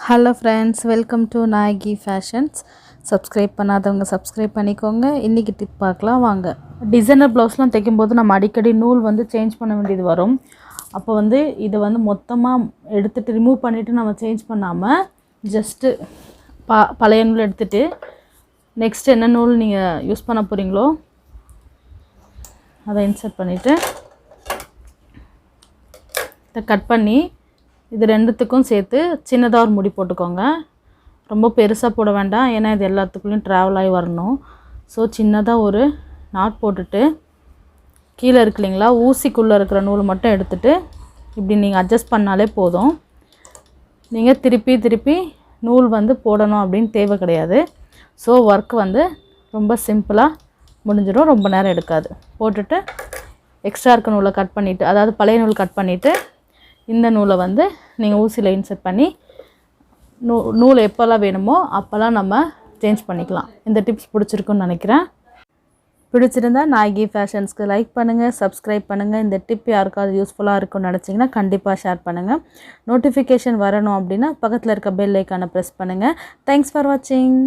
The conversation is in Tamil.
Hello friends, welcome to Naayaki Fashions. Subscribe பண்ணாதவங்க subscribe பண்ணிக்கோங்க. இன்னைக்கு டிப் பார்க்கலாம் வாங்க. டிசைனர் ப்ளவுஸ்லாம் தைக்கும்போது நம்ம அடிக்கடி நூல் வந்து சேஞ்ச் பண்ண வேண்டியது வரும். அப்போ வந்து இத வந்து மொத்தமா எடுத்துட்டு ரிமூவ் பண்ணிட்டு நம்ம சேஞ்ச் பண்ணாம ஜஸ்ட் பழைய நூல் எடுத்துட்டு நெக்ஸ்ட் என்ன நூல் நீங்க யூஸ் பண்ண போறீங்களோ அதை இன்சர்ட் பண்ணிட்டு இத கட் பண்ணி இது ரெண்டுத்துக்கும் சேர்த்து சின்னதா ஒரு முடி போட்டுக்கோங்க. ரொம்ப பெருசா போட வேண்டாம் ஏனா இது எல்லாத்துக்குள்ளேயும் டிராவல் ஆயி வரணும். சோ சின்னதா ஒரு நாட் போட்டுட்டு கீழ இருக்குலீங்களா ஊசிக்குள்ள இருக்கிற நூல் மட்டும் எடுத்துட்டு இப்படி நீங்க அட்ஜஸ்ட் பண்ணாலே போதும். நீங்க திருப்பி நூல் வந்து போடணும் அப்படினு தேவை கிடையாது. சோ வர்க் வந்து ரொம்ப சிம்பிளா முடிஞ்சிரும். ரொம்ப நேரம் எடுக்காது. போட்டுட்டு எக்ஸ்ட்ரா இருக்க நூலை கட் பண்ணிட்டு அதாவது பழைய நூல் கட் பண்ணிட்டு இந்த நூலை வந்து நீங்க ஊசில இன்சர்ட் பண்ணி நூல் எப்பலாம் வேணுமோ அப்பலாம் நம்ம சேஞ்ச் பண்ணிக்கலாம். இந்த டிப்ஸ் பிடிச்சிருக்கும்னு நினைக்கிறேன். பிடிச்சிருந்தா நாயகி ஃபேஷன்ஸ்க்கு லைக் பண்ணுங்க, சப்ஸ்கிரைப் பண்ணுங்க. இந்த டிப் யாருக்காவது யூஸ்ஃபுல்லா இருக்கும்னு நினைச்சீங்கன்னா கண்டிப்பா ஷேர் பண்ணுங்க. நோட்டிஃபிகேஷன் வரணும் அப்படினா பக்கத்துல இருக்க பெல் ஐகானை பிரஸ் பண்ணுங்க. Thanks for watching.